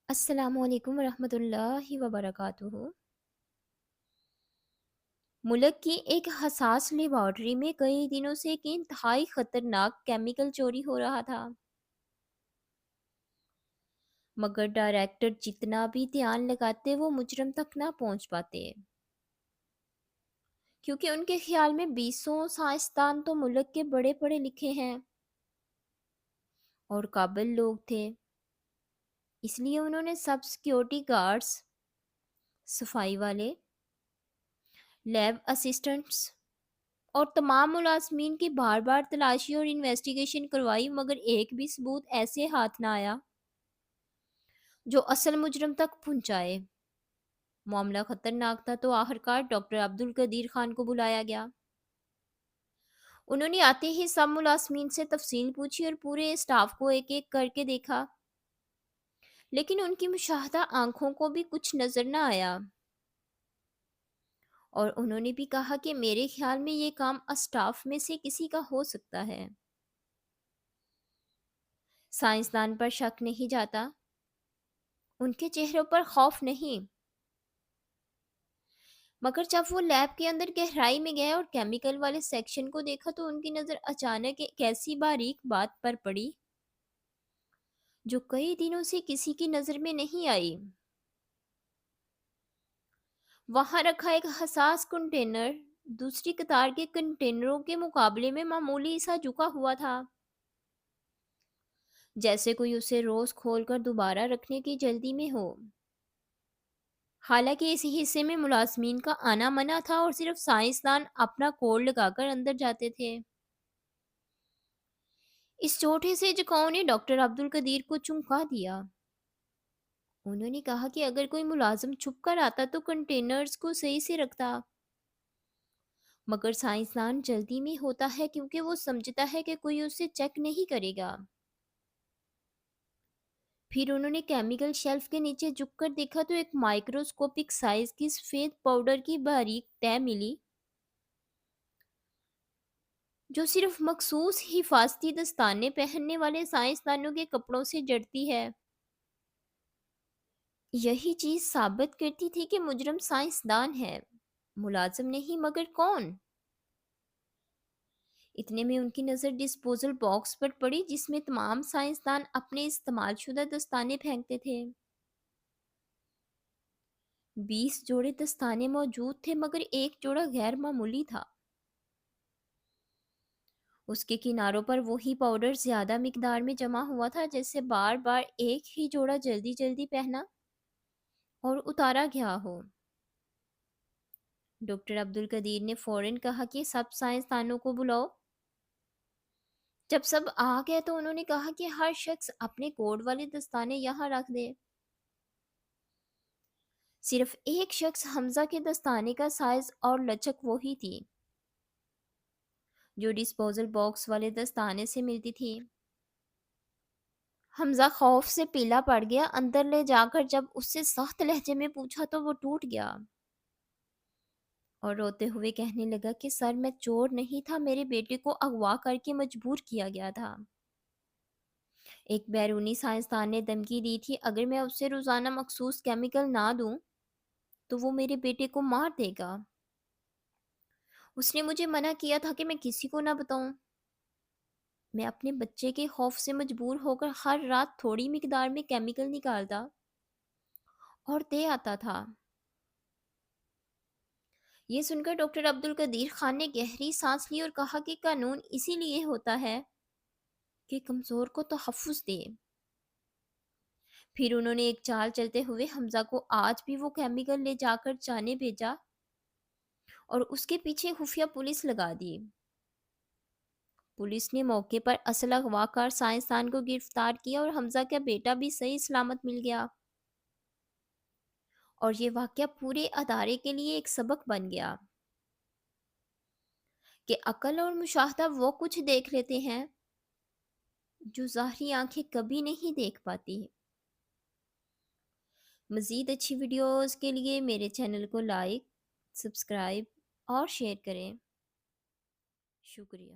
السلام علیکم ورحمۃ اللہ وبرکاتہ۔ ملک کی ایک حساس لیبارٹری میں کئی دنوں سے ایک انتہائی خطرناک کیمیکل چوری ہو رہا تھا، مگر ڈائریکٹر جتنا بھی دھیان لگاتے وہ مجرم تک نہ پہنچ پاتے، کیونکہ ان کے خیال میں بیسوں سائنسدان تو ملک کے بڑے پڑھے لکھے ہیں اور قابل لوگ تھے۔ اس لیے انہوں نے سب سیکیورٹی گارڈز، صفائی والے، لیب اسسٹنٹس اور تمام ملازمین کی بار بار تلاشی اور انویسٹیگیشن کروائی، مگر ایک بھی ثبوت ایسے ہاتھ نہ آیا جو اصل مجرم تک پہنچائے۔ معاملہ خطرناک تھا تو آخرکار ڈاکٹر عبد القدیر خان کو بلایا گیا۔ انہوں نے آتے ہی سب ملازمین سے تفصیل پوچھی اور پورے اسٹاف کو ایک ایک کر کے دیکھا، لیکن ان کی مشاہدہ آنکھوں کو بھی کچھ نظر نہ آیا، اور انہوں نے بھی کہا کہ میرے خیال میں یہ کام اسٹاف میں سے کسی کا ہو سکتا ہے۔ سائنسدان پر شک نہیں جاتا، ان کے چہروں پر خوف نہیں، مگر جب وہ لیب کے اندر گہرائی میں گئے اور کیمیکل والے سیکشن کو دیکھا تو ان کی نظر اچانک ایک ایسی باریک بات پر پڑی جو کئی دنوں سے کسی کی نظر میں نہیں آئی۔ وہاں رکھا ایک حساس کنٹینر دوسری قطار کے کنٹینروں کے مقابلے میں معمولی سا جھکا ہوا تھا، جیسے کوئی اسے روز کھول کر دوبارہ رکھنے کی جلدی میں ہو۔ حالانکہ اس حصے میں ملازمین کا آنا منع تھا اور صرف سائنسدان اپنا کوڈ لگا کر اندر جاتے تھے۔ اس چھوٹے سے جھکاؤ نے ڈاکٹر عبد القدیر کو چونکا دیا۔ انہوں نے کہا کہ اگر کوئی ملازم چھپ کر آتا تو کنٹینرز کو صحیح سے رکھتا، مگر سائنسدان جلدی میں ہوتا ہے کیونکہ وہ سمجھتا ہے کہ کوئی اسے چیک نہیں کرے گا۔ پھر انہوں نے کیمیکل شیلف کے نیچے جھک کر دیکھا تو ایک مائکروسکوپک سائز کی سفید پاؤڈر کی باریک تہ ملی، جو صرف مخصوص حفاظتی دستانے پہننے والے سائنسدانوں کے کپڑوں سے جڑتی ہے۔ یہی چیز ثابت کرتی تھی کہ مجرم سائنسدان ہے، ملازم نہیں، مگر کون؟ اتنے میں ان کی نظر ڈسپوزل باکس پر پڑی جس میں تمام سائنسدان اپنے استعمال شدہ دستانے پھینکتے تھے۔ 20 جوڑے دستانے موجود تھے، مگر ایک جوڑا غیر معمولی تھا۔ اس کے کناروں پر وہی پاؤڈر زیادہ مقدار میں جمع ہوا تھا، جیسے بار بار ایک ہی جوڑا جلدی جلدی پہنا اور اتارا گیا ہو۔ ڈاکٹر عبد القدیر نے فوراً کہا کہ سب سائنسدانوں کو بلاؤ۔ جب سب آ گئے تو انہوں نے کہا کہ ہر شخص اپنے کوڈ والے دستانے یہاں رکھ دے۔ صرف ایک شخص حمزہ کے دستانے کا سائز اور لچک وہی تھی جو ڈسپوزل باکس والے دستانے سے ملتی تھی۔ حمزہ خوف سے پیلا پڑ گیا، اندر لے جا کر جب اس سے سخت لہجے میں پوچھا تو وہ ٹوٹ گیا اور روتے ہوئے کہنے لگا کہ سر میں چور نہیں تھا، میرے بیٹے کو اغوا کر کے مجبور کیا گیا تھا۔ ایک بیرونی سائنسدان نے دھمکی دی تھی اگر میں اسے روزانہ مخصوص کیمیکل نہ دوں تو وہ میرے بیٹے کو مار دے گا۔ اس نے مجھے منع کیا تھا کہ میں کسی کو نہ بتاؤں۔ میں اپنے بچے کے خوف سے مجبور ہو کر ہر رات تھوڑی مقدار میں کیمیکل نکالتا اور دے آتا تھا۔ یہ سن کر ڈاکٹر عبد القدیر خان نے گہری سانس لی اور کہا کہ قانون اسی لیے ہوتا ہے کہ کمزور کو تحفظ دے۔ پھر انہوں نے ایک چال چلتے ہوئے حمزہ کو آج بھی وہ کیمیکل لے جا کر جانے بھیجا اور اس کے پیچھے خفیہ پولیس لگا دی۔ پولیس نے موقع پر اصل اغوا کار سائنسدان کو گرفتار کیا اور حمزہ کا بیٹا بھی صحیح سلامت مل گیا، اور یہ واقعہ پورے ادارے کے لیے ایک سبق بن گیا کہ عقل اور مشاہدہ وہ کچھ دیکھ لیتے ہیں جو ظاہری آنکھیں کبھی نہیں دیکھ پاتی۔ مزید اچھی ویڈیوز کے لیے میرے چینل کو لائک، سبسکرائب اور شیئر کریں۔ شکریہ۔